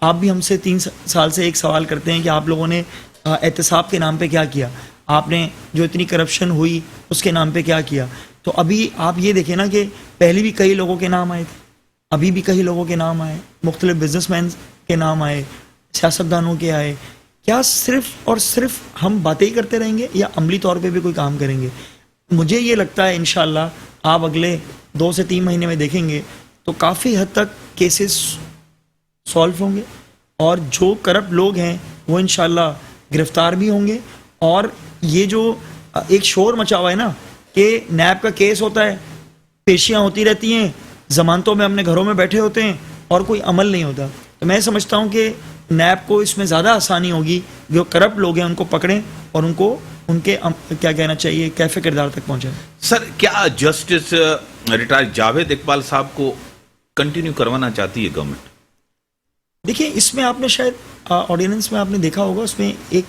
آپ بھی ہم سے 3 سال سے ایک سوال کرتے ہیں کہ آپ لوگوں نے احتساب کے نام پہ کیا کیا, آپ نے جو اتنی کرپشن ہوئی اس کے نام پہ کیا کیا. تو ابھی آپ یہ دیکھیں نا کہ پہلے بھی کئی لوگوں کے نام آئے تھے, ابھی بھی کئی لوگوں کے نام آئے, مختلف بزنس مین کے نام آئے, سیاستدانوں کے آئے. کیا صرف اور صرف ہم باتیں ہی کرتے رہیں گے یا عملی طور پہ بھی کوئی کام کریں گے؟ مجھے یہ لگتا ہے انشاءاللہ آپ اگلے 2 سے 3 مہینے میں دیکھیں گے تو کافی حد تک کیسز سالو ہوں گے, اور جو کرپٹ لوگ ہیں وہ انشاءاللہ گرفتار بھی ہوں گے. اور یہ جو ایک شور مچا ہوا ہے نا کہ نیب کا کیس ہوتا ہے, پیشیاں ہوتی رہتی ہیں, ضمانتوں میں اپنے گھروں میں بیٹھے ہوتے ہیں اور کوئی عمل نہیں ہوتا, تو میں سمجھتا ہوں کہ نیب کو اس میں زیادہ آسانی ہوگی, جو کرپٹ لوگ ہیں ان کو پکڑیں اور ان کو ان کے کیا کہنا چاہیے کیفے کردار تک پہنچائیں. سر کیا جسٹس ریٹائر جاوید اقبال صاحب کو کنٹینیو کروانا چاہتی ہے گورنمنٹ؟ دیکھیں اس میں آپ نے شاید آرڈیننس میں آپ نے دیکھا ہوگا, اس میں ایک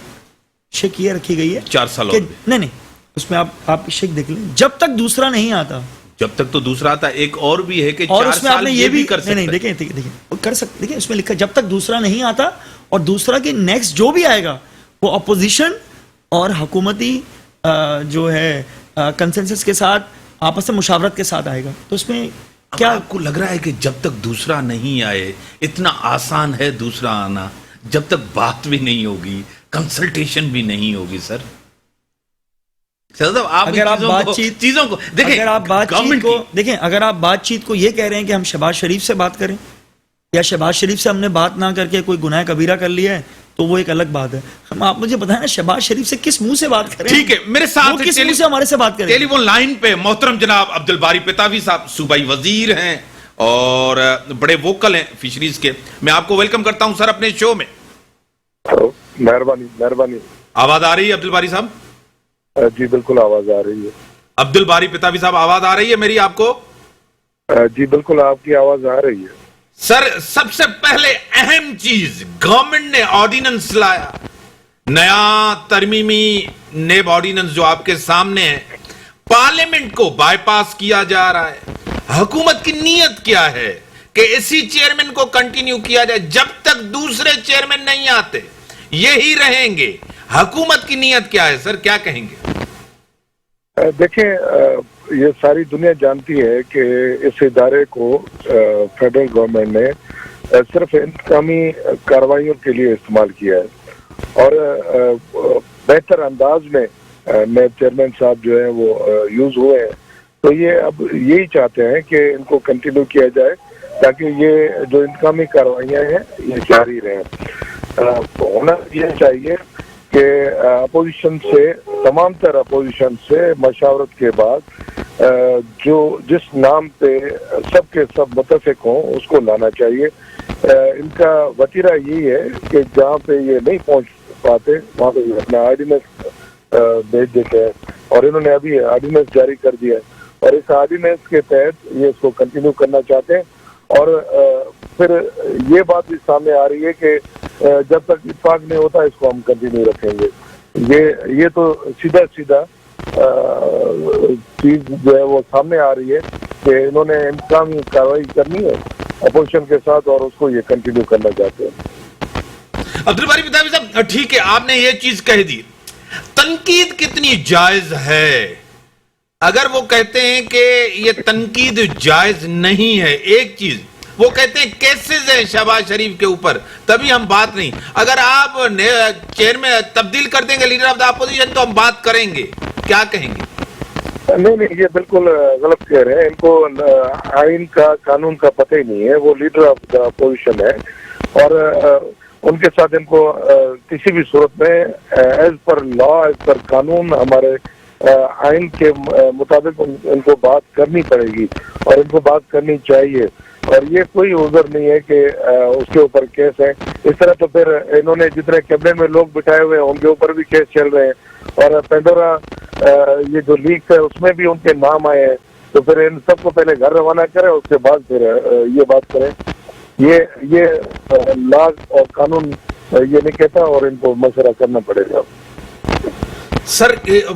شک یہ رکھی گئی ہے 4 سال کہ اور نہیں اس میں آپ شک دیکھ لیں, جب تک دوسرا نہیں آتا, جب تک تو دوسرا آتا. ایک اور بھی ہے کہ اور 4 اس میں آپ سال نے یہ بھی کر نہیں سکتا ہے. دیکھیں کر سکتے, دیکھیں اس میں لکھا جب تک دوسرا نہیں آتا, اور دوسرا کے نیکسٹ جو بھی آئے گا وہ اپوزیشن اور حکومتی جو ہے کنسنسس کے ساتھ آپس میں مشاورت کے ساتھ آئے گا. تو اس میں کیا آپ کو لگ رہا ہے کہ جب تک دوسرا نہیں آئے, اتنا آسان ہے دوسرا آنا, جب تک بات بھی نہیں ہوگی, کنسلٹیشن بھی نہیں ہوگی؟ سر اگر آپ بات چیت کو یہ کہہ رہے ہیں کہ ہم شہباز شریف سے بات کریں, یا شہباز شریف سے ہم نے بات نہ کر کے کوئی گناہ کبیرہ کر لیا ہے, تو وہ ایک الگ بات ہے. ہم آپ مجھے بتائیں نا شہباز شریف سے کس منہ سے بات کریں؟ ٹھیک ہے, میرے ساتھ کس منہ سے ہمارے سے بات کریں؟ ٹیلی فون لائن پہ محترم جناب عبد الباری پتاوی صاحب, صوبائی وزیر ہیں اور بڑے ووکل ہیں فشریز کے. میں آپ کو ویلکم کرتا ہوں سر اپنے شو میں. مہربانی. آواز آ رہی ہے عبد الباری صاحب؟ جی بالکل آواز آ رہی ہے. عبد الباری پتاوی صاحب آواز آ رہی ہے میری آپ کو؟ جی بالکل آپ کی آواز آ رہی ہے. سر سب سے پہلے اہم چیز, گورنمنٹ نے آرڈیننس لایا, نیا ترمیمی نیب آرڈیننس جو آپ کے سامنے ہے, پارلیمنٹ کو بائی پاس کیا جا رہا ہے. حکومت کی نیت کیا ہے کہ اسی چیئرمین کو کنٹینیو کیا جائے جب تک دوسرے چیئرمین نہیں آتے, یہی رہیں گے. حکومت کی نیت کیا ہے سر, کیا کہیں گے؟ دیکھیں یہ ساری دنیا جانتی ہے کہ اس ادارے کو فیڈرل گورنمنٹ نے صرف انتقامی کارروائیوں کے لیے استعمال کیا ہے, اور بہتر انداز میں نیب چیئرمین صاحب جو ہیں وہ یوز ہوئے ہیں. تو یہ اب یہی چاہتے ہیں کہ ان کو کنٹینیو کیا جائے تاکہ یہ جو انتقامی کارروائیاں ہیں یہ جاری رہیں. ہونا یہ چاہیے کہ اپوزیشن سے, تمام تر اپوزیشن سے مشاورت کے بعد جو جس نام پہ سب کے سب متفق ہوں اس کو لانا چاہیے. ان کا وتیرہ یہی ہے کہ جہاں پہ یہ نہیں پہنچ پاتے وہاں پہ یہ اپنا آرڈیننس بھیج دیتے ہیں, اور انہوں نے ابھی آرڈیننس جاری کر دیا ہے, اور اس آرڈیننس کے تحت یہ اس کو کنٹینیو کرنا چاہتے ہیں. اور پھر یہ بات بھی سامنے آ رہی ہے کہ جب تک اتفاق نہیں ہوتا اس کو ہم کنٹینیو رکھیں گے. یہ تو سیدھا چیز جو ہے وہ سامنے آ رہی ہے کہ انہوں نے انتقامی کارروائی کرنی ہے اپوزیشن کے ساتھ, اور اس کو یہ کنٹینیو کرنا چاہتے ہیں. عبد الباری پتاوی صاحب ٹھیک ہے, آپ نے یہ چیز کہہ دی, تنقید کتنی جائز ہے؟ اگر وہ کہتے ہیں کہ یہ تنقید جائز نہیں ہے, ایک چیز وہ کہتے ہیں کیسز ہیں شہباز شریف کے اوپر, تبھی ہم بات نہیں, اگر آپ چیئرمین تبدیل کر دیں گے لیڈر آف دا اپوزیشن تو ہم بات کریں گے, کیا کہیں گے؟ نہیں یہ بالکل غلط کہہ رہے ہیں. ان کو آئین کا, قانون کا پتہ ہی نہیں ہے. وہ لیڈر آف دا اپوزیشن ہے, اور ان کے ساتھ ان کو کسی بھی صورت میں ایز پر لا, ایز پر قانون, ہمارے آئین کے مطابق ان کو بات کرنی پڑے گی, اور ان کو بات کرنی چاہیے. اور یہ کوئی عذر نہیں ہے کہ اس کے اوپر کیس ہے. اس طرح تو پھر انہوں نے جتنے کیبنٹ میں لوگ بٹھائے ہوئے ہیں ان کے اوپر بھی کیس چل رہے ہیں, اور پینڈورا یہ جو لیک ہے اس میں بھی ان کے نام آئے ہیں. تو پھر ان سب کو پہلے گھر روانہ کریں, اس کے بعد پھر یہ بات کریں. یہ لا اور قانون یہ نہیں کہتا, اور ان کو مشورہ کرنا پڑے گا. سر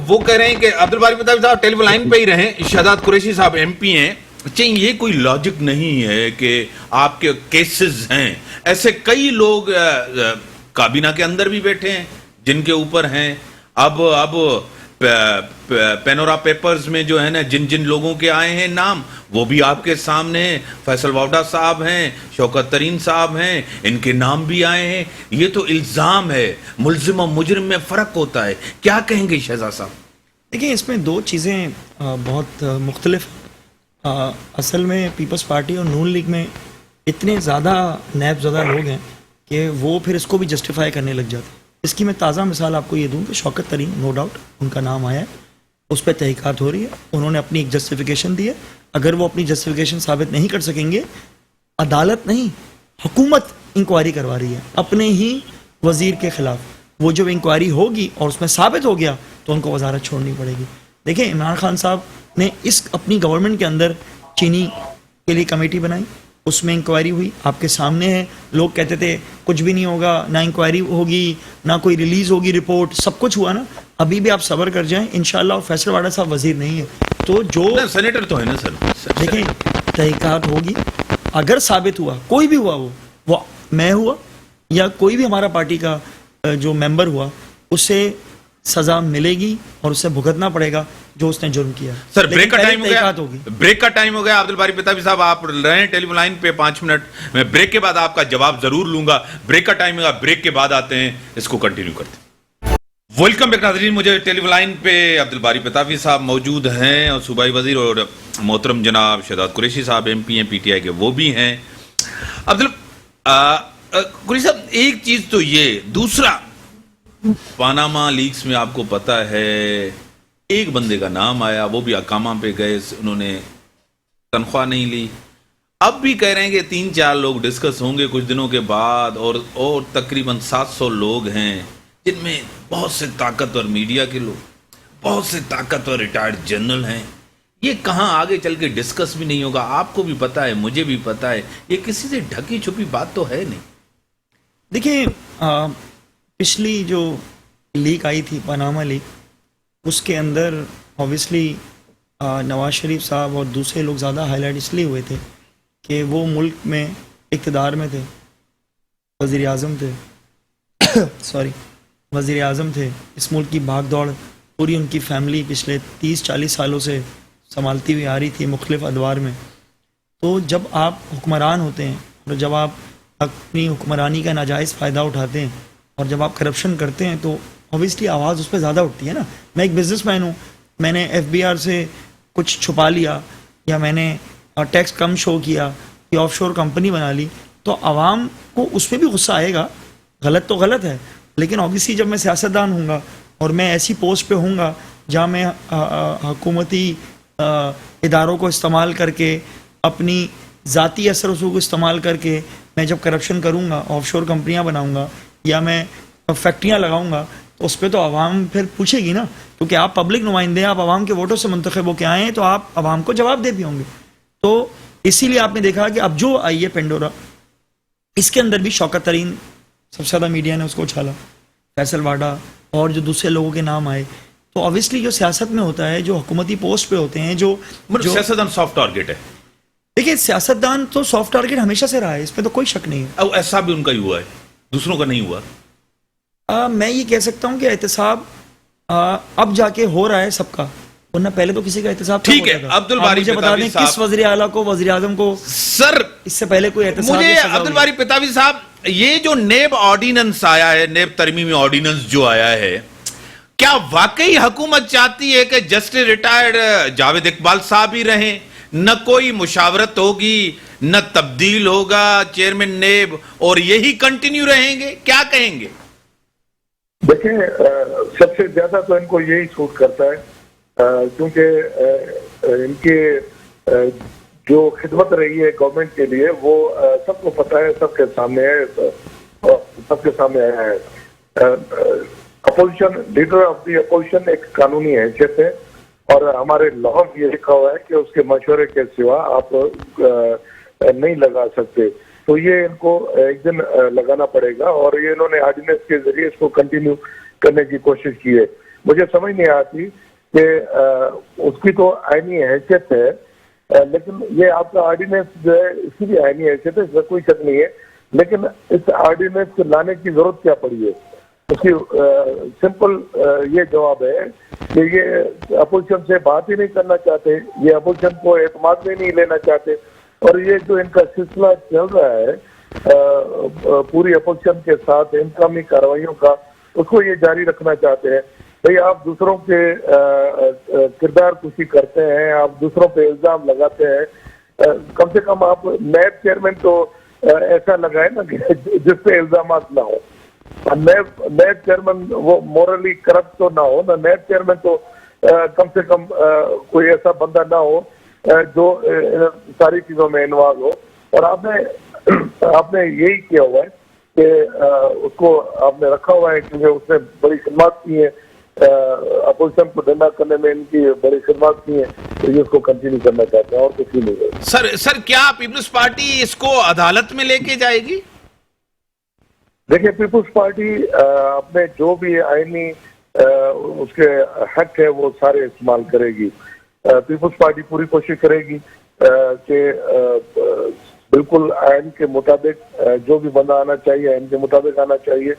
وہ کہہ رہے ہیں کہ عبد الباری پتاوی صاحب ٹیلی فون لائن پہ ہی رہیں, شہزاد قریشی صاحب ایم پی ہیں, چاہیے یہ کوئی لاجک نہیں ہے کہ آپ کے کیسز ہیں ایسے کئی لوگ کابینہ کے اندر بھی بیٹھے ہیں جن کے اوپر ہیں اب پینورا پیپرز میں جو ہے نا جن لوگوں کے آئے ہیں نام وہ بھی آپ کے سامنے ہیں. فیصل واوڈا صاحب ہیں, شوکت ترین صاحب ہیں, ان کے نام بھی آئے ہیں. یہ تو الزام ہے, ملزم اور مجرم میں فرق ہوتا ہے. کیا کہیں گے شہزاد صاحب؟ دیکھیں اس میں دو چیزیں بہت مختلف. اصل میں پیپلز پارٹی اور نون لیگ میں اتنے زیادہ نیب زدہ لوگ ہیں کہ وہ پھر اس کو بھی جسٹیفائی کرنے لگ جاتے ہیں. اس کی میں تازہ مثال آپ کو یہ دوں کہ شوکت ترین نو ڈاؤٹ ان کا نام آیا ہے, اس پہ تحقیقات ہو رہی ہے, انہوں نے اپنی ایک جسٹیفیکیشن دی ہے. اگر وہ اپنی جسٹیفیکیشن ثابت نہیں کر سکیں گے, عدالت نہیں حکومت انکوائری کروا رہی ہے اپنے ہی وزیر کے خلاف. وہ جب انکوائری ہوگی اور اس میں ثابت ہو گیا تو ان کو وزارت چھوڑنی پڑے گی. دیکھیں عمران خان صاحب نے اس اپنی گورنمنٹ کے اندر چینی کے لیے کمیٹی بنائی, اس میں انکوائری ہوئی, آپ کے سامنے ہے. لوگ کہتے تھے کچھ بھی نہیں ہوگا, نہ انکوائری ہوگی, نہ کوئی ریلیز ہوگی رپورٹ, سب کچھ ہوا نا. ابھی بھی آپ صبر کر جائیں انشاءاللہ. اور فیصل واڈا صاحب وزیر نہیں ہے تو جو سینیٹر تو ہے نا سر. دیکھیں تحقیقات ہوگی, اگر ثابت ہوا کوئی بھی ہوا, وہ میں ہوا یا کوئی بھی ہمارا پارٹی کا جو ممبر ہوا, اسے سزا ملے گی اور اسے بھگتنا پڑے گا جو اس نے جرم کیا. سر بریک کا ٹائم ہو گیا, ہوگی. بریک کا ٹائم ہو گیا. عبد الباری پتابی صاحب آپ رہیں ٹیلی لائن پہ 5 منٹ, میں بریک کے بعد آپ کا جواب ضرور لوں گا. بریک کا ٹائم ہوگا, بریک کے بعد آتے ہیں, اس کو کنٹینیو کرتے ہیں. ویلکم بیک ناظرین, مجھے ٹیلی لائن پہ عبد الباری پتابی صاحب موجود ہیں اور صوبائی وزیر, اور محترم جناب شہزاد قریشی صاحب ایم پی ہیں پی ٹی آئی کے, وہ بھی ہیں. قریشی صاحب ایک چیز تو یہ, دوسرا پاناما لیکس میں آپ کو پتا ہے ایک بندے کا نام آیا, وہ بھی اقامہ پہ گئے, انہوں نے تنخواہ نہیں لی. اب بھی کہہ رہے ہیں کہ 3-4 لوگ ڈسکس ہوں گے کچھ دنوں کے بعد, اور تقریباً 700 لوگ ہیں جن میں بہت سے طاقتور میڈیا کے لوگ, بہت سے طاقتور ریٹائرڈ جنرل ہیں. یہ کہاں آگے چل کے ڈسکس بھی نہیں ہوگا. آپ کو بھی پتا ہے, مجھے بھی پتا ہے, یہ کسی سے ڈھکی چھپی بات تو ہے نہیں. دیکھیں پچھلی جو لیک آئی تھی پاناما لیک, اس کے اندر اوبیسلی نواز شریف صاحب اور دوسرے لوگ زیادہ ہائی لائٹ اس لیے ہوئے تھے کہ وہ ملک میں اقتدار میں تھے, وزیر اعظم تھے وزیر اعظم تھے. اس ملک کی بھاگ دوڑ پوری ان کی فیملی پچھلے 30-40 سالوں سے سنبھالتی ہوئی آ رہی تھی مختلف ادوار میں. تو جب آپ حکمران ہوتے ہیں اور جب آپ اپنی حکمرانی کا ناجائز فائدہ اٹھاتے ہیں اور جب آپ کرپشن کرتے ہیں تو اوبیسلی آواز اس پہ زیادہ اٹھتی ہے نا. میں ایک بزنس مین ہوں, میں نے ایف بی آر سے کچھ چھپا لیا, یا میں نے ٹیکس کم شو کیا, یا آف شور کمپنی بنا لی, تو عوام کو اس پہ بھی غصہ آئے گا. غلط تو غلط ہے, لیکن اوبیسلی جب میں سیاستدان ہوں گا اور میں ایسی پوسٹ پہ ہوں گا جہاں میں حکومتی اداروں کو استعمال کر کے, اپنی ذاتی اثر رسوخ کو استعمال کر کے میں جب کرپشن کروں گا, آف شور کمپنیاں بناؤں گا, یا میں فیکٹریاں لگاؤں گا, تو اس پہ تو عوام پھر پوچھے گی نا, کیونکہ آپ پبلک نمائندے ہیں, آپ عوام کے ووٹوں سے منتخب ہو کے آئے ہیں, تو آپ عوام کو جواب دے بھی ہوں گے. تو اسی لیے آپ نے دیکھا کہ اب جو آئی ہے پینڈورا, اس کے اندر بھی شوکت ترین سب سے زیادہ میڈیا نے اس کو اچھالا, فیصل واڈا اور جو دوسرے لوگوں کے نام آئے. تو اوبیسلی جو سیاست میں ہوتا ہے, جو حکومتی پوسٹ پہ ہوتے ہیں, جو سیاستدان سافٹ ٹارگیٹ ہے. دیکھیں سیاستدان تو سافٹ ٹارگیٹ ہمیشہ سے رہا ہے, اس پہ تو کوئی شک نہیں ہے. ایسا بھی ان کا ہی ہوا ہے, دوسروں کا نہیں ہوا. میں یہ کہہ سکتا ہوں کہ احتساب اب جا کے ہو رہا ہے سب کا, ورنہ پہلے تو کسی کا احتساب ٹھیک ہے. عبد الباری مجھے بتا دیں کس وزیر اعلیٰ کو, وزیر اعظم کو سر اس سے پہلے کوئی احتساب؟ مجھے عبد الباری پتابی صاحب, یہ جو نیب آرڈیننس آیا ہے, نیب ترمیمی آرڈیننس جو آیا ہے, کیا واقعی حکومت چاہتی ہے کہ جسٹس ریٹائرڈ جاوید اقبال صاحب ہی رہیں, نہ کوئی مشاورت ہوگی, نہ تبدیل ہوگا چیئرمین نیب, اور یہی کنٹینیو رہیں گے؟ کیا کہیں گے؟ دیکھیں سب سے زیادہ تو ان کو یہی سوٹ کرتا ہے کیونکہ ان کے جو خدمت رہی ہے گورنمنٹ کے لیے وہ سب کو پتا ہے, سب کے سامنے ہے, سب کے سامنے آیا ہے. Opposition leader of the opposition ایک قانونی حیثیت ہے, اور ہمارے لاء میں یہ لکھا ہوا ہے کہ اس کے مشورے کے سوا آپ نہیں لگا سکتے. تو یہ ان کو ایک دن لگانا پڑے گا, اور یہ انہوں نے آرڈیننس کے ذریعے اس کو کنٹینیو کرنے کی کوشش کی ہے. مجھے سمجھ نہیں آتی کہ اس کی تو آئینی حیثیت ہے لیکن یہ آپ کا آرڈیننس جو ہے اس کی بھی آئینی حیثیت ہے، اس میں کوئی شک نہیں ہے، لیکن اس آرڈیننس کو لانے کی ضرورت کیا پڑی ہے؟ اس کی سمپل یہ جواب ہے کہ یہ اپوزیشن سے بات ہی نہیں کرنا چاہتے، یہ اپوزیشن کو اعتماد میں نہیں لینا چاہتے، اور یہ جو ان کا سلسلہ چل رہا ہے پوری اپوزیشن کے ساتھ انتقامی کارروائیوں کا، اس کو یہ جاری رکھنا چاہتے ہیں۔ بھئی آپ دوسروں کے کردار کشی کرتے ہیں، آپ دوسروں پہ الزام لگاتے ہیں، کم سے کم آپ نیب چیئرمین تو ایسا لگائے نا کہ جس پہ الزامات نہ ہو، نیب چیئرمین وہ مورلی کرپٹ تو نہ ہو نا، نیب چیئرمین تو کم سے کم کوئی ایسا بندہ نہ ہو جو ساری چیزوں میں انوالو ہو، اور آپ نے یہی کیا ہوا ہے کہ اس کو آپ نے رکھا ہوا ہے کیونکہ اس نے بڑی خدمات کی ہیں، اپوزیشن کو ڈنڈا کرنے میں ان کی بڑی خدمات کی ہیں، تو یہ اس کو کنٹینیو کرنا چاہتے ہیں اور کچھ نہیں ہے۔ سر کیا پیپلز پارٹی اس کو عدالت میں لے کے جائے گی؟ دیکھیں، پیپلز پارٹی اپنے جو بھی آئینی اس کے حق ہے وہ سارے استعمال کرے گی۔ پیپلز پارٹی پوری کوشش کرے گی کہ بالکل آئین کے مطابق جو بھی بندہ آنا چاہیے آئین کے مطابق آنا چاہیے،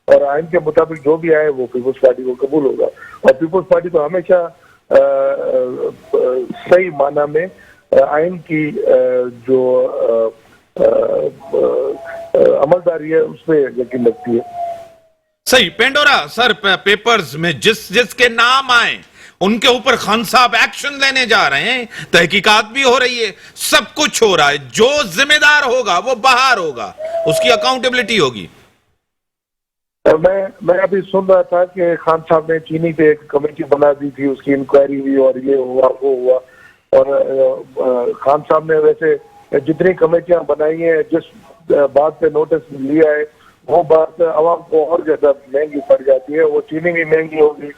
اور آئین کے مطابق جو بھی آئے وہ پیپلز پارٹی کو قبول ہوگا، اور پیپلز پارٹی کو ہمیشہ صحیح معنی میں آئین کی جو عملداری ہے اس پہ یقین رکھتی ہے۔ صحیح پینڈورا سر پیپرز میں جس کے نام آئیں ان کے اوپر خان صاحب ایکشن لینے جا رہے ہیں، تحقیقات بھی ہو رہی ہے، سب کچھ ہو رہا ہے، جو ذمہ دار ہوگا وہ باہر ہوگا، اس کی اکاؤنٹیبلٹی ہوگی۔ میں ابھی سن رہا تھا کہ خان صاحب نے چینی پہ ایک کمیٹی بنا دی تھی، اس کی انکوائری ہوئی اور یہ ہوا وہ ہوا، اور خان صاحب نے ویسے جتنی کمیٹیاں بنائی ہیں جس بات پہ نوٹس لیا ہے وہ بات عوام کو اور زیادہ مہنگی پڑ جاتی ہے، وہ چینی بھی مہنگی ہوگی،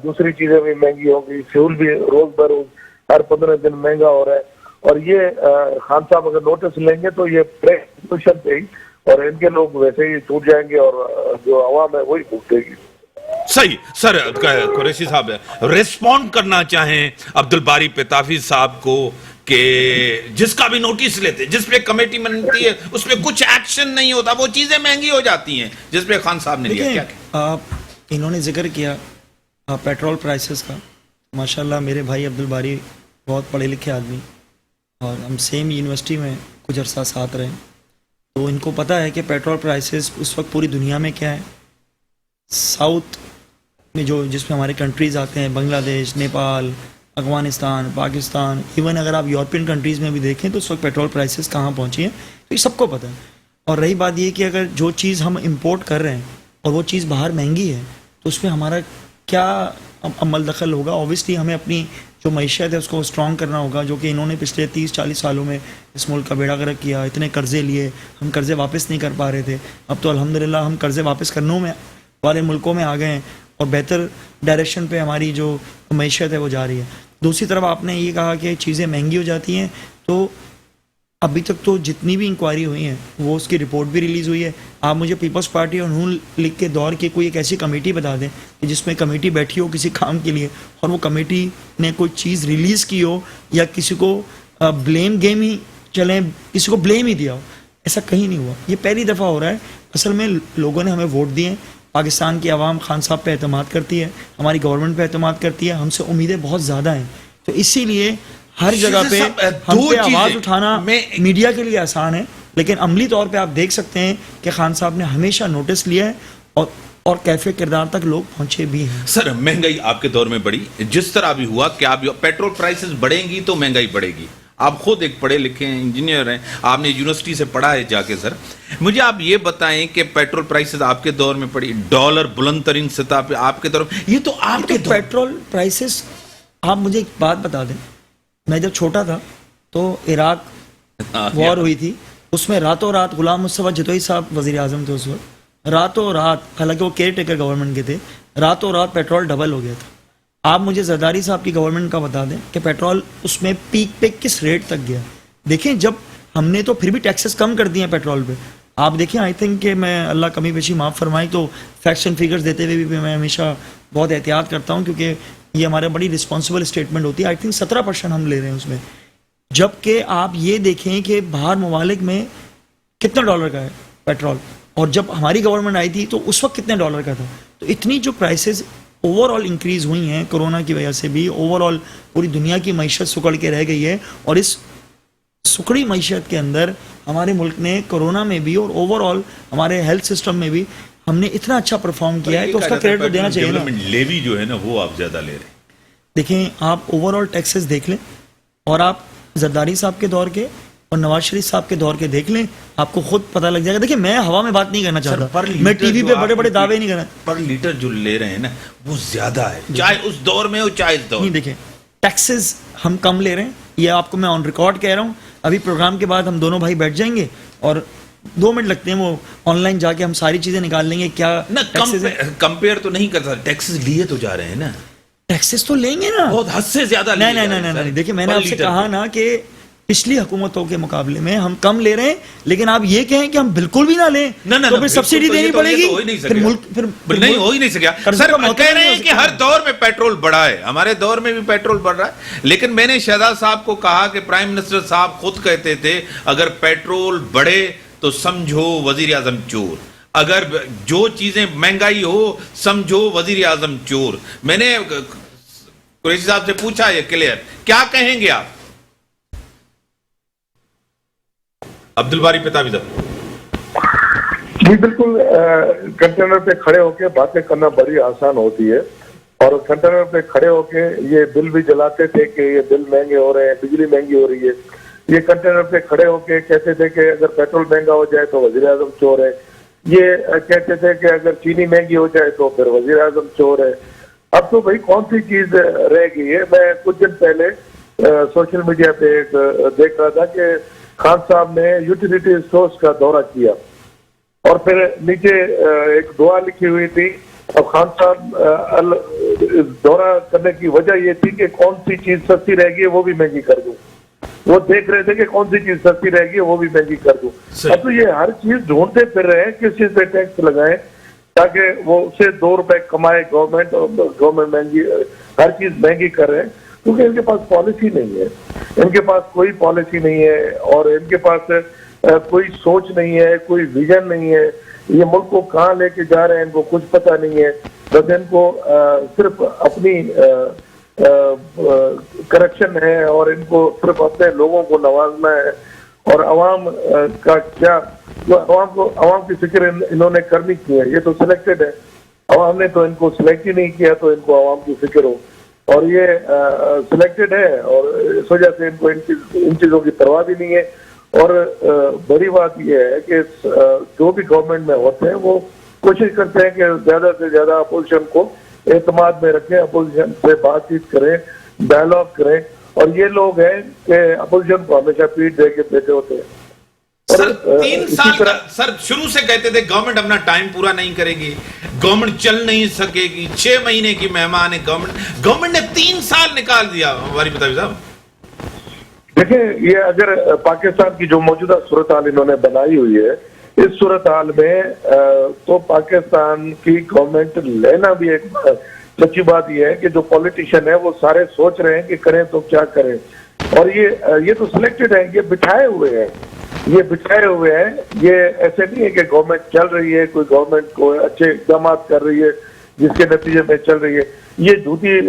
دوسری چیزیں بھی مہنگی ہوگی، فیول بھی روز بروز ہر 15 دن مہنگا ہو رہا ہے، اور یہ خان صاحب اگر نوٹس لیں گے تو یہ پریشن پہ ہی، اور ان کے لوگ ویسے ہی ٹوٹ جائیں گے اور جو عوام ہے وہی بھگتے گی۔ صحیح سر قریشی صاحب ریسپونڈ کرنا چاہیں عبدالباری پیتافی صاحب کو کہ جس کا بھی نوٹس لیتے، جس پہ کمیٹی بنتی ہے اس پہ کچھ ایکشن نہیں ہوتا، وہ چیزیں مہنگی ہو جاتی ہیں جس پہ خان صاحب نے لیا۔ کیا انہوں نے ذکر کیا پیٹرول پرائسز کا، ماشاءاللہ میرے بھائی عبدالباری بہت پڑھے لکھے آدمی، اور ہم سیم یونیورسٹی میں کچھ عرصہ ساتھ رہے، تو ان کو پتہ ہے کہ پیٹرول پرائسز اس وقت پوری دنیا میں کیا ہے۔ ساؤتھ میں جس میں ہمارے کنٹریز آتے ہیں، بنگلہ دیش، نیپال، افغانستان، پاکستان، ایون اگر آپ یورپین کنٹریز میں بھی دیکھیں تو اس وقت پیٹرول پرائسز کہاں پہنچی ہیں، تو یہ سب کو پتہ ہے۔ اور رہی بات یہ کہ اگر جو چیز ہم امپورٹ کر رہے ہیں اور وہ چیز باہر مہنگی ہے تو اس میں ہمارا کیا عمل دخل ہوگا؟ اوبیسلی ہمیں اپنی جو معیشت ہے اس کو اسٹرانگ کرنا ہوگا، جو کہ انہوں نے پچھلے 30-40 سالوں میں اس ملک کا بیڑا غرق کیا، اتنے قرضے لیے، ہم قرضے واپس نہیں کر پا رہے تھے، اب تو الحمدللہ ہم قرضے واپس کرنے میں والے ملکوں میں آ گئے ہیں اور بہتر ڈائریکشن پہ ہماری جو معیشت ہے وہ جا رہی ہے۔ دوسری طرف آپ نے یہ کہا کہ چیزیں مہنگی ہو جاتی ہیں، تو ابھی تک تو جتنی بھی انکوائری ہوئی ہیں وہ اس کی رپورٹ بھی ریلیز ہوئی ہے۔ آپ مجھے پیپلز پارٹی اور نون لیگ کے دور کی کوئی ایک ایسی کمیٹی بتا دیں کہ جس میں کمیٹی بیٹھی ہو کسی کام کے لیے اور وہ کمیٹی نے کوئی چیز ریلیز کی ہو یا کسی کو بلیم گیم ہی چلیں، کسی کو بلیم ہی دیا ہو، ایسا کہیں نہیں ہوا۔ یہ پہلی دفعہ ہو رہا ہے۔ اصل میں لوگوں نے ہمیں ووٹ دیے ہیں، پاکستان کی عوام خان صاحب پہ اعتماد کرتی ہے، ہماری گورنمنٹ پہ اعتماد کرتی ہے، ہم سے امیدیں بہت زیادہ ہیں، تو اسی لیے ہر جگہ پہ ہم پہ آواز اٹھانا میڈیا کے لیے آسان ہے، لیکن عملی طور پہ آپ دیکھ سکتے ہیں کہ خان صاحب نے ہمیشہ نوٹس لیا ہے اور کیفے کردار تک لوگ پہنچے بھی ہیں۔ سر مہنگائی آپ کے دور میں بڑھی، جس طرح بھی ہوا، کیا بھی ہوا، پیٹرول پرائسز بڑھیں گی تو مہنگائی بڑھے گی۔ آپ خود ایک پڑھے لکھے ہیں، انجینئر ہیں، آپ نے یونیورسٹی سے پڑھا ہے جا کے۔ سر مجھے آپ یہ بتائیں کہ پیٹرول پرائسز آپ کے دور میں پڑھی، ڈالر بلند ترین سطح پہ آپ کے دور میں، یہ تو آپ کے پیٹرول پرائسز، آپ مجھے ایک بات بتا دیں، میں جب چھوٹا تھا تو عراق وار ہوئی تھی، اس میں راتوں رات غلام مصطفیٰ جتوئی صاحب وزیر اعظم تھے اس وقت، راتوں رات، حالانکہ وہ کیئر ٹیکر گورنمنٹ کے تھے، راتوں رات پیٹرول ڈبل ہو گیا تھا۔ آپ مجھے زرداری صاحب کی گورنمنٹ کا بتا دیں کہ پیٹرول اس میں پیک پہ کس ریٹ تک گیا۔ دیکھیں جب ہم نے تو پھر بھی ٹیکسز کم کر دیے ہیں پیٹرول پہ، آپ دیکھیں، آئی تھنک کہ میں اللہ کمی بیشی معاف فرمائے تو فیکٹس اینڈ فگرز دیتے ہوئے بھی میں ہمیشہ بہت احتیاط کرتا ہوں، کیونکہ یہ ہمارے بڑی رسپانسبل اسٹیٹمنٹ ہوتی ہے. آئی تھنک 17% ہم لے رہے ہیں اس میں, جبکہ آپ یہ دیکھیں کہ باہر ممالک میں کتنا ڈالر کا ہے پیٹرول, اور جب ہماری گورنمنٹ آئی تھی تو اس وقت کتنے ڈالر کا تھا. تو اتنی جو پرائسز اوور آل انکریز ہوئی ہیں کرونا کی وجہ سے بھی, اوور آل پوری دنیا کی معیشت سکڑ کے رہ گئی ہے, اور اس سکڑی معیشت کے اندر ہمارے ملک نے کرونا میں بھی اور اوور آل ہمارے ہیلتھ سسٹم میں بھی ہم نے اتنا اچھا پرفارم کیا ہے, تو اس کا کریڈٹ تو دینا چاہیے نا. لیوی جو ہے نا وہ آپ زیادہ لے رہے ہیں. دیکھیں آپ اوور آل ٹیکسز دیکھ لیں, اور آپ زرداری صاحب کے دور کے اور نواز شریف صاحب کے دور کے دیکھ لیں, آپ کو خود پتہ لگ جائے گا. دیکھیں میں ہوا میں بات نہیں کرنا چاہتا, میں ٹی وی پہ بڑے بڑے دعوے نہیں کرنا. پر لیٹر جو لے رہے ہیں نا وہ زیادہ ہے, چاہے اس دور میں ہو چاہے اس دور نہیں. دیکھیں ٹیکسز ہم کم لے رہے ہیں, یہ آپ کو میں آن ریکارڈ کہہ رہا ہوں. ابھی پروگرام کے بعد ہم دونوں بھائی بیٹھ جائیں گے اور 2 منٹ لگتے ہیں, وہ آن لائن جا کے ہم ساری چیزیں نکال لیں گے. کیا کمپیئر تو نہیں کر سکتے, ٹیکسز لیے تو جا رہے ہیں نا, ٹیکسز تو لیں گے نا, بہت حد سے زیادہ. نہیں. دیکھیں میں نے آپ سے کہا نا کہ پچھلی حکومتوں کے مقابلے میں ہم کم لے رہے ہیں, لیکن آپ یہ کہیں کہ ہم بالکل بھی نہ لیں تو پھر سبسڈی دینی پڑے گی. نہیں ہو ہی نہیں سکیا. سر کہہ رہے ہیں کہ ہر دور میں پیٹرول بڑھا ہے, ہمارے دور میں بھی پیٹرول بڑھ رہا ہے, لیکن میں نے شہزاد صاحب کو کہا کہ پرائم منسٹر صاحب خود کہتے تھے اگر پیٹرول بڑھے تو سمجھو وزیر اعظم چور, اگر جو چیزیں مہنگائی ہو سمجھو وزیر اعظم چور. میں نے قریشی صاحب سے پوچھا یہ کلیئر, کیا کہیں گے آپ؟ عبد الباری پتاوی صاحب. جی بالکل, کنٹینر پہ کھڑے ہو کے باتیں کرنا بڑی آسان ہوتی ہے, اور کنٹینر پہ کھڑے ہو کے یہ بل بھی جلاتے تھے کہ یہ بل مہنگے ہو رہے ہیں, بجلی مہنگی ہو رہی ہے. یہ کنٹینر پہ کھڑے ہو کے کہتے تھے کہ اگر پیٹرول مہنگا ہو جائے تو وزیر اعظم چور ہے. یہ کہتے تھے کہ اگر چینی مہنگی ہو جائے تو پھر وزیر اعظم چور ہے. اب تو بھائی کون سی چیز رہ گئی ہے. میں کچھ دن پہلے سوشل میڈیا پہ ایک دیکھ رہا تھا کہ خان صاحب نے یوٹیلیٹی اسٹورز کا دورہ کیا, اور پھر نیچے ایک دعا لکھی ہوئی تھی. اب خان صاحب دورہ کرنے کی وجہ یہ تھی کہ کون سی چیز سستی رہے گی وہ بھی مہنگی کر دوں. وہ دیکھ رہے تھے کہ کون سی چیز سستی رہے گی وہ بھی مہنگی کر دوں. اب تو یہ ہر چیز ڈھونڈتے پھر رہے ہیں کس چیز پہ ٹیکس لگائیں تاکہ وہ اسے 2 روپے کمائے گورنمنٹ, اور گورنمنٹ مہنگی ہر چیز مہنگی کر رہے ہیں, کیونکہ ان کے پاس پالیسی نہیں ہے. ان کے پاس کوئی پالیسی نہیں ہے, اور ان کے پاس کوئی سوچ نہیں ہے, کوئی ویژن نہیں ہے. یہ ملک کو کہاں لے کے جا رہے ہیں ان کو کچھ پتہ نہیں ہے. بس ان کو صرف اپنی کرپشن ہے, اور ان کو صرف اپنے لوگوں کو نوازنا ہے, اور عوام کا کیا, جو عوام کی فکر انہوں نے کرنی کی ہے. یہ تو سلیکٹڈ ہے, عوام نے تو ان کو سلیکٹ ہی نہیں کیا تو ان کو عوام کی فکر ہو, اور یہ سلیکٹڈ ہے, اور اس وجہ سے ان کو ان چیزوں کی پرواہ بھی نہیں ہے. اور بڑی بات یہ ہے کہ جو بھی گورنمنٹ میں ہوتے ہیں وہ کوشش کرتے ہیں کہ زیادہ سے زیادہ اپوزیشن کو اعتماد میں رکھیں, اپوزیشن سے بات چیت کریں, ڈائلاگ کریں. اور یہ لوگ ہیں کہ اپوزیشن کو ہمیشہ پیٹ دے کے بیٹھے ہوتے ہیں. سر 3 سال کا, سر شروع سے کہتے تھے گورنمنٹ اپنا ٹائم پورا نہیں کرے گی, گورنمنٹ چل نہیں سکے گی, 6 مہینے کی مہمان ہے گورنمنٹ نے 3 سال نکال دیا. ہماری پتاوی صاحب دیکھیں, یہ اگر پاکستان کی جو موجودہ صورتحال انہوں نے بنائی ہوئی ہے, اس صورتحال میں تو پاکستان کی گورنمنٹ لینا بھی ایک سچی بات یہ ہے کہ جو پولیٹیشین ہے وہ سارے سوچ رہے ہیں کہ کریں تو کیا کریں. اور یہ تو سلیکٹڈ ہیں, یہ بٹھائے ہوئے ہیں, یہ ایسے نہیں ہے کہ گورنمنٹ چل رہی ہے, کوئی گورنمنٹ کو اچھے اقدامات کر رہی ہے جس کے نتیجے میں چل رہی ہے. یہ جھوٹی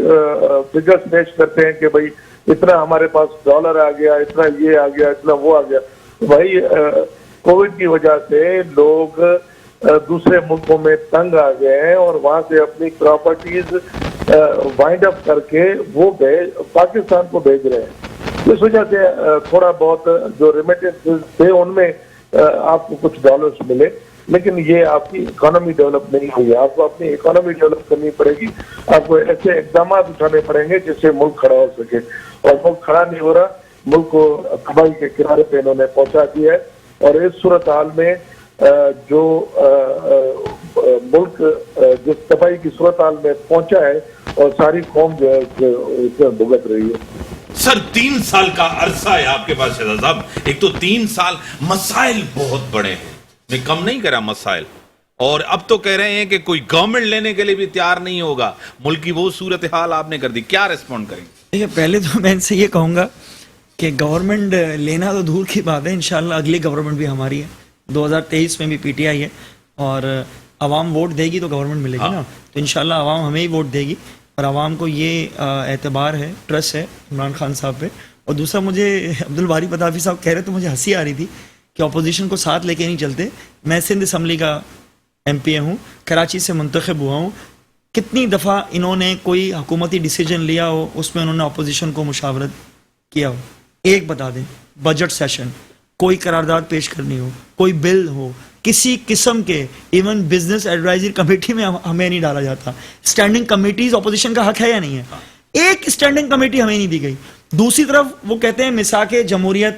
فگرز پیش کرتے ہیں کہ بھائی اتنا ہمارے پاس ڈالر آ گیا, اتنا یہ آ گیا, اتنا وہ آ گیا. بھائی کووڈ کی وجہ سے لوگ دوسرے ملکوں میں تنگ آ گئے ہیں, اور وہاں سے اپنی پراپرٹیز وائنڈ اپ کر کے وہ پاکستان کو بھیج رہے ہیں. اس وجہ سے تھوڑا بہت جو ریمیٹنس تھے ان میں آپ کو کچھ ڈالرز ملے, لیکن یہ آپ کی اکانومی ڈیولپ نہیں ہوئی ہے. آپ کو اپنی اکانومی ڈیولپ کرنی پڑے گی, آپ کو ایسے اقدامات اٹھانے پڑیں گے جس سے ملک کھڑا ہو سکے. اور ملک کھڑا نہیں ہو رہا, ملک کو تباہی کے کنارے پہ انہوں نے پہنچا دیا ہے. اور اس صورتحال میں جو ملک جس تباہی کی صورتحال میں پہنچا ہے, اور ساری قوم جو ہے اس میں بھگت رہی ہے. سر 3 سال کا عرصہ ہے آپ کے پاس شہزاد صاحب, ایک تو 3 سال مسائل بہت بڑے ہیں, میں کم نہیں کرا مسائل, اور اب تو کہہ رہے ہیں کہ کوئی گورنمنٹ لینے کے لیے بھی تیار نہیں ہوگا. ملک کی وہ صورتحال آپ نے کر دی, کیا ریسپونڈ کریں گے؟ دیکھیے پہلے تو میں ان سے یہ کہوں گا کہ گورنمنٹ لینا تو دور کی بات ہے, انشاءاللہ اگلی گورنمنٹ بھی ہماری ہے, 2023 میں بھی پی ٹی آئی ہے, اور عوام ووٹ دے گی تو گورنمنٹ ملے گی نا, تو انشاءاللہ عوام ہمیں ہی ووٹ دے گی, اور عوام کو یہ اعتبار ہے, ٹرسٹ ہے عمران خان صاحب پہ. اور دوسرا مجھے عبدالباری پتافی صاحب کہہ رہے تو مجھے ہنسی آ رہی تھی کہ اپوزیشن کو ساتھ لے کے نہیں چلتے. میں سندھ اسمبلی کا ایم پی ہوں, کراچی سے منتخب ہوا ہوں, کتنی دفعہ انہوں نے کوئی حکومتی ڈیسیجن لیا ہو اس میں انہوں نے اپوزیشن کو مشاورت کیا ہو؟ ایک بتا دیں, بجٹ سیشن, کوئی قرارداد پیش کرنی ہو, کوئی بل ہو, کسی قسم کے, ایون بزنس ایڈوائزری کمیٹی میں ہمیں نہیں ڈالا جاتا. اسٹینڈنگ کمیٹیز اپوزیشن کا حق ہے یا نہیں ہے؟ ایک اسٹینڈنگ کمیٹی ہمیں نہیں دی گئی. دوسری طرف وہ کہتے ہیں میثاق جمہوریت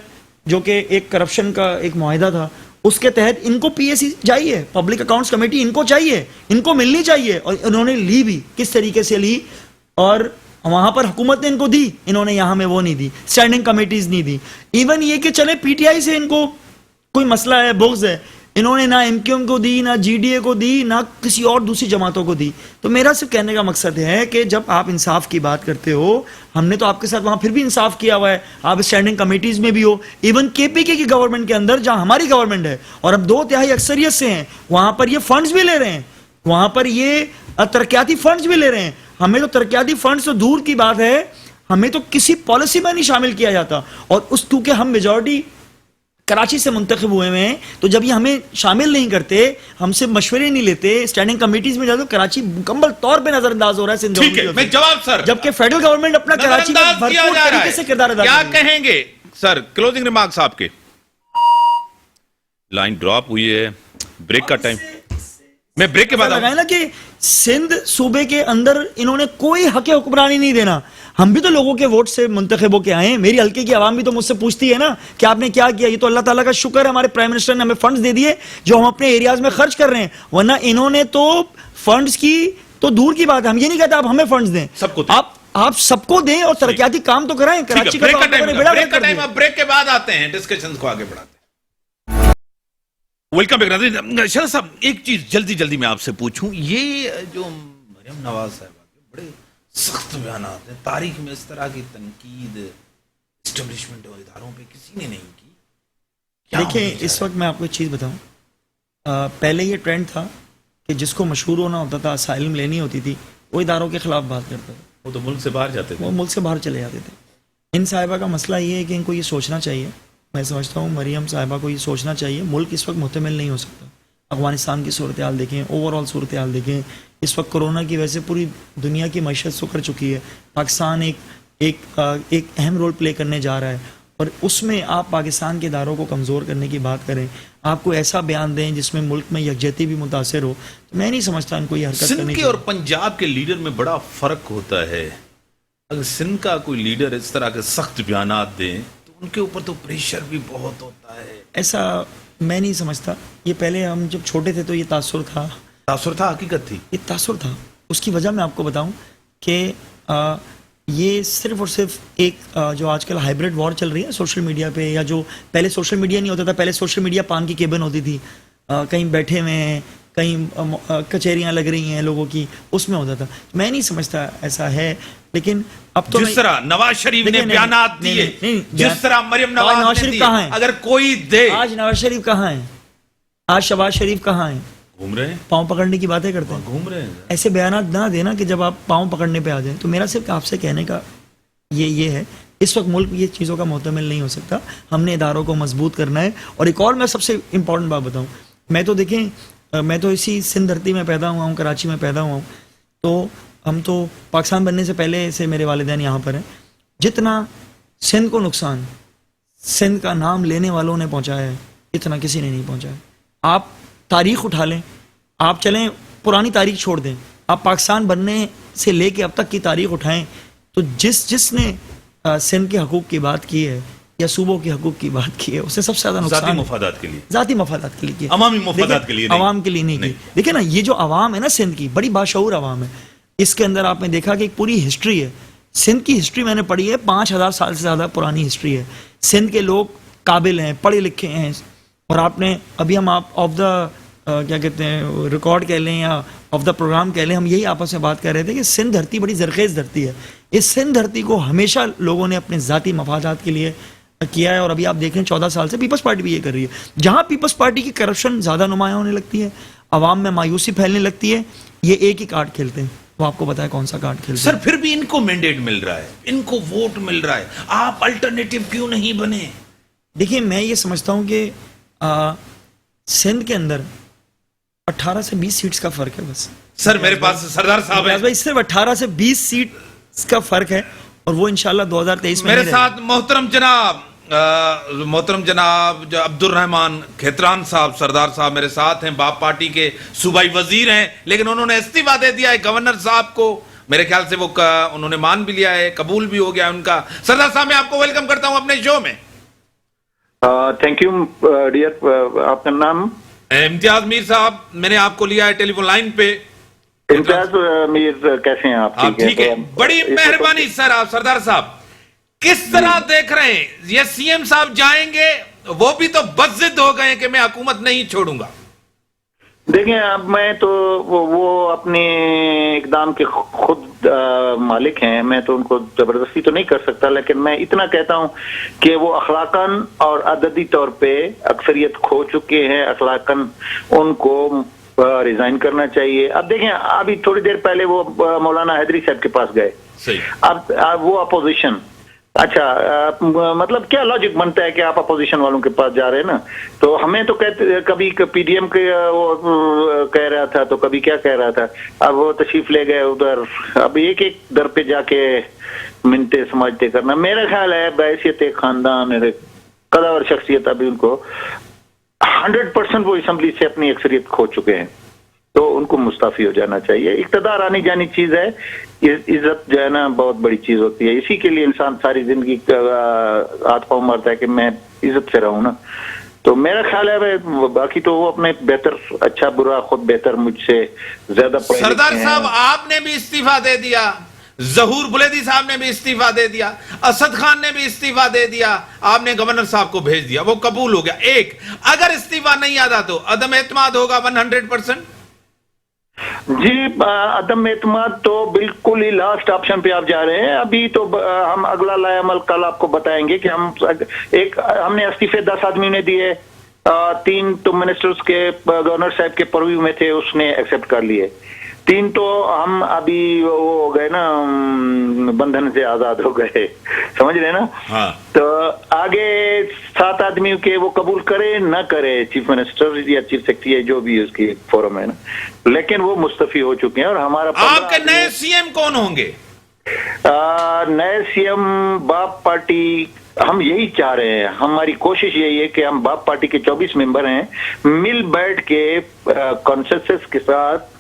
جو کہ ایک کرپشن کا ایک معاہدہ تھا, اس کے تحت ان کو پی ایس سی چاہیے, پبلک اکاؤنٹس کمیٹی ان کو چاہیے, ان کو ملنی چاہیے, اور انہوں نے لی بھی. کس طریقے سے لی؟ اور وہاں پر حکومت نے ان کو دی, انہوں نے یہاں میں وہ نہیں دی, اسٹینڈنگ کمیٹیز نہیں دی. ایون یہ کہ چلے پی ٹی آئی سے ان کو کوئی مسئلہ ہے, بغض ہے, انہوں نے نہ ایم کیو ایم کو دی, نہ جی ڈی اے کو دی, نہ کسی اور دوسری جماعتوں کو دی. تو میرا صرف کہنے کا مقصد ہے کہ جب آپ انصاف کی بات کرتے ہو, ہم نے تو آپ کے ساتھ وہاں پھر بھی انصاف کیا ہوا ہے, آپ اسٹینڈنگ کمیٹیز میں بھی ہو, ایون کے پی کے کی گورنمنٹ کے اندر جہاں ہماری گورنمنٹ ہے اور اب 2/3 اکثریت سے ہیں, وہاں پر یہ فنڈز بھی لے رہے ہیں, وہاں پر یہ ترقیاتی فنڈز بھی لے رہے ہیں. ہمیں تو ترقیاتی فنڈز تو دور کی بات ہے, ہمیں تو کسی پالیسی میں نہیں شامل کیا جاتا. اور اس کیونکہ ہم میجورٹی کراچی سے منتخب ہوئے ہیں, تو جب یہ ہمیں شامل نہیں کرتے, ہم سے مشورے نہیں لیتے, اسٹینڈنگ کمیٹیز میں جاتے, کراچی مکمل طور پہ نظر انداز ہو رہا ہے. ٹھیک ہے, میں جواب سر, جبکہ فیڈرل گورنمنٹ اپنا کراچی میں بھرپور طریقے سے کردار ادا کیا کہیں گے سر؟ کلوزنگ ریمارکس آپ کے. لائن ڈراپ ہوئی ہے, بریک کا ٹائم, میں بریک کے بعد لگائے نا کہ سندھ صوبے کے اندر انہوں نے کوئی حق حکمرانی نہیں دینا. ہم بھی تو لوگوں کے ووٹ سے منتخب ہو کے آئے ہیں, میری حلقے کی عوام بھی تو مجھ سے پوچھتی ہے نا کہ آپ نے کیا کیا. یہ تو اللہ تعالیٰ کا شکر ہے, ہمارے پرائم منسٹر نے ہمیں فنڈز دے دیے جو ہم اپنے ایریاز میں خرچ کر رہے ہیں, ورنہ انہوں نے تو فنڈز کی تو دور کی بات ہے. ہم یہ نہیں کہتے آپ ہمیں فنڈز دیں, آپ سب کو دیں اور ترقیاتی کام تو کرائیں. کراچی کا بریک کے بعد آتے ہیں, ڈسکشنز کو آگے بڑھاتے ہیں. Welcome back. شرد صاحب, ایک چیز جلدی میں آپ سے پوچھوں, یہ جو مریم نواز صاحب بڑے سخت بیانات ہیں, تاریخ میں اس طرح کی تنقید اسٹیبلشمنٹ اور اداروں پہ کسی نے نہیں کی. دیکھیں اس وقت میں آپ کو ایک چیز بتاؤں, پہلے یہ ٹرینڈ تھا کہ جس کو مشہور ہونا ہوتا تھا, اسائلم لینی ہوتی تھی, وہ اداروں کے خلاف بات کرتا تھا. وہ تو ملک سے باہر جاتے تھے, وہ ملک سے باہر چلے جاتے تھے. ان صاحبہ کا مسئلہ یہ ہے کہ ان کو یہ سوچنا چاہیے, میں سمجھتا ہوں مریم صاحبہ کو یہ سوچنا چاہیے, ملک اس وقت محتمل نہیں ہو سکتا. افغانستان کی صورتحال دیکھیں, اوور آل صورتحال دیکھیں, اس وقت کرونا کی وجہ سے پوری دنیا کی معیشت سکڑ چکی ہے. پاکستان ایک اہم رول پلے کرنے جا رہا ہے, اور اس میں آپ پاکستان کے اداروں کو کمزور کرنے کی بات کریں, آپ کو ایسا بیان دیں جس میں ملک میں یکجہتی بھی متاثر ہو, تو میں نہیں سمجھتا ان کو یہ حرکت کرنے کی. سندھ کے اور پنجاب کے لیڈر میں بڑا فرق ہوتا ہے. اگر سندھ کا کوئی لیڈر اس طرح کے سخت بیانات دیں تو ان کے اوپر تو پریشر بھی بہت ہوتا ہے. ایسا میں نہیں سمجھتا. یہ پہلے ہم جب چھوٹے تھے تو یہ تاثر تھا, حقیقت تھی, یہ تاثر تھا. اس کی وجہ میں آپ کو بتاؤں کہ یہ صرف اور صرف ایک جو آج کل ہائیبریڈ وار چل رہی ہے سوشل میڈیا پہ, یا جو پہلے سوشل میڈیا نہیں ہوتا تھا, پہلے سوشل میڈیا پان کی کیبن ہوتی تھی, کہیں بیٹھے ہوئے ہیں, کہیں کچہریاں لگ رہی ہیں لوگوں کی, اس میں ہوتا تھا. میں نہیں سمجھتا ایسا ہے. لیکن اب تو جس طرح نواز شریف نے بیانات دیے, جس طرح مریم نواز نے دیے, اگر کوئی دے. آج نواز شریف کہاں ہیں, آج شہباز شریف کہاں ہیں, گھوم رہے ہیں, پاؤں پکڑنے کی باتیں کرتے ہیں, گھوم رہے ہیں. ایسے بیانات نہ دینا کہ جب آپ پاؤں پکڑنے پہ آ جائیں. تو میرا صرف آپ سے کہنے کا یہ ہے, اس وقت ملک یہ چیزوں کا محتمل نہیں ہو سکتا. ہم نے اداروں کو مضبوط کرنا ہے. اور ایک اور میں سب سے امپورٹنٹ بات بتاؤں, میں تو دیکھیں, میں تو اسی سندھ دھرتی میں پیدا ہوا ہوں, کراچی میں پیدا ہوا ہوں, تو ہم تو پاکستان بننے سے پہلے سے میرے والدین یہاں پر ہیں. جتنا سندھ کو نقصان سندھ کا نام لینے والوں نے پہنچایا ہے, اتنا کسی نے نہیں پہنچایا. آپ تاریخ اٹھا لیں, آپ چلیں پرانی تاریخ چھوڑ دیں, آپ پاکستان بننے سے لے کے اب تک کی تاریخ اٹھائیں, تو جس نے سندھ کے حقوق کی بات کی ہے یا صوبوں کے حقوق کی بات کی ہے, اسے سب سے زیادہ نقصان ذاتی مفادات کے لیے, ذاتی مفادات کے لیے, عوامی مفادات کے لیے, عوام کے لیے نہیں. دیکھیں نا, یہ جو عوام ہے نا سندھ کی, بڑی باشعور عوام ہے. اس کے اندر آپ نے دیکھا کہ ایک پوری ہسٹری ہے. سندھ کی ہسٹری میں نے پڑھی ہے, 5000 سال سے زیادہ پرانی ہسٹری ہے. سندھ کے لوگ قابل ہیں, پڑھے لکھے ہیں, اور آپ نے ابھی ہم آپ آف دا کیا کہتے ہیں ریکارڈ کہہ لیں یا آف دا پروگرام کہہ لیں, ہم یہی آپس میں بات کر رہے تھے کہ سندھ دھرتی بڑی زرخیز دھرتی ہے. اس سندھ دھرتی کو ہمیشہ لوگوں نے اپنے ذاتی مفادات کے لیے کیا ہے, اور ابھی آپ دیکھیں 14 سال سے پیپلز پارٹی بھی یہ کر رہی ہے. جہاں پیپلز پارٹی کی کرپشن زیادہ نمایاں ہونے لگتی ہے, عوام میں مایوسی پھیلنے لگتی ہے, یہ ایک ہی کارڈ کھیلتے ہیں. وہ آپ کو پتا ہے کون سا کارڈ کھیلتے سر پھر بھی ان کو مینڈیٹ مل رہا ہے, ان کو ووٹ مل رہا ہے, آپ الٹرنیٹو کیوں نہیں بنے؟ دیکھیے میں یہ سمجھتا ہوں کہ سندھ کے اندر 18 سے 20 سیٹس کا فرق ہے بس. سر میرے پاس سردار صاحب ہیں, بھائی صرف 18 سے 20 سیٹس کا فرق ہے, اور وہ انشاءاللہ 2023 میں میرے ساتھ محترم جناب عبد الرحمان کھیتران صاحب, سردار صاحب میرے ساتھ ہیں, باپ پارٹی کے صوبائی وزیر ہیں, لیکن انہوں نے استعفیٰ دے دیا ہے گورنر صاحب کو. میرے خیال سے وہ انہوں نے مان بھی لیا ہے, قبول بھی ہو گیا ان کا. سردار صاحب میں آپ کو ویلکم کرتا ہوں اپنے شو میں. Thank you dear. آپ کا نام؟ امتیاز میر صاحب, میں نے آپ کو لیا ہے ٹیلی فون لائن پہ. امتیاز میر کیسے ہیں آپ؟ ٹھیک ہے, بڑی مہربانی سر. آپ سردار صاحب کس طرح دیکھ رہے ہیں, یہ سی ایم صاحب جائیں گے, وہ بھی تو بضد ہو گئے کہ میں حکومت نہیں چھوڑوں گا. دیکھیں اب میں تو وہ اپنے اقدام کے خود مالک ہیں, میں تو ان کو زبردستی تو نہیں کر سکتا, لیکن میں اتنا کہتا ہوں کہ وہ اخلاقاً اور عددی طور پہ اکثریت کھو چکے ہیں. اخلاقاً ان کو ریزائن کرنا چاہیے. اب دیکھیں ابھی تھوڑی دیر پہلے وہ مولانا حیدری صاحب کے پاس گئے. اب وہ اپوزیشن, اچھا مطلب کیا لاجک بنتا ہے کہ آپ اپوزیشن والوں کے پاس جا رہے ہیں نا, تو ہمیں تو کہتے کبھی پی ڈی ایم کے وہ کہہ رہا تھا, تو کبھی کیا کہہ رہا تھا. اب وہ تشریف لے گئے ادھر, اب ایک ایک در پہ جا کے منتے سماجتے کرنا. میرا خیال ہے بحیثیت ایک خاندان قداور شخصیت, ابھی ان کو 100% وہ اسمبلی سے اپنی اکثریت کھو چکے ہیں, تو ان کو مستعفی ہو جانا چاہیے. اقتدار آنی جانی چیز ہے, عزت جو ہے نا بہت بڑی چیز ہوتی ہے. اسی کے لیے انسان ساری زندگی ہاتھ پاؤں مارتا ہے کہ میں عزت سے رہوں نا. تو میرا خیال ہے باقی تو وہ اپنے بہتر, اچھا برا خود بہتر, مجھ سے زیادہ. سردار صاحب آپ نے بھی استعفیٰ دے دیا, ظہور بلیدی صاحب نے بھی استعفیٰ دے دیا, اسد خان نے بھی استعفیٰ دے دیا, آپ نے گورنر صاحب کو بھیج دیا, وہ قبول ہو گیا. ایک اگر استعفیٰ نہیں آتا تو عدم اعتماد ہوگا 100%. جی عدم اعتماد تو بالکل ہی لاسٹ آپشن پہ آپ جا رہے ہیں. ابھی تو ہم اگلا لائے عمل کل آپ کو بتائیں گے کہ ہم نے استعفے 10 آدمی نے دیے, 3 تو منسٹرز کے گورنر صاحب کے پرویو میں تھے, اس نے ایکسپٹ کر لیے. 3 تو ہم ابھی وہ ہو گئے نا, بندھن سے آزاد ہو گئے, سمجھ رہے نا. تو آگے 7 آدمیوں کے وہ قبول کرے نہ کرے, چیف منسٹر یا چیف سیکرٹری جو بھی اس کی فورم ہے نا, لیکن وہ مستعفی ہو چکے ہیں. اور ہمارا آپ کے نئے سی ایم کون ہوں گے؟ نئے سی ایم باپ پارٹی, ہم یہی چاہ رہے ہیں. ہماری کوشش یہی ہے کہ ہم باپ پارٹی کے 24 ممبر ہیں, مل بیٹھ کے کنسنسس کے ساتھ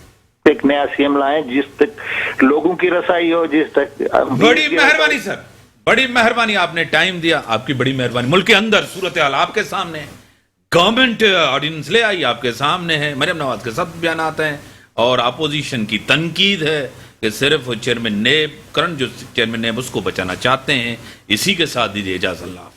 ایک نیا سی ایم لائیں جس تک لوگوں کی رسائی ہو, جس تک. بڑی مہربانی سر, بڑی مہربانی, آپ نے ٹائم دیا, آپ کی بڑی مہربانی. ملک کے اندر صورتحال آپ کے سامنے ہے, گورنمنٹ آرڈیننس لے آئی آپ کے سامنے ہے, مریم نواز کے سب بیانات ہیں, اور اپوزیشن کی تنقید ہے کہ صرف چیئرمین نیب, کرنٹ جو چیئرمین نیب اس کو بچانا چاہتے ہیں. اسی کے ساتھ دیجیے اجازت. اللہ.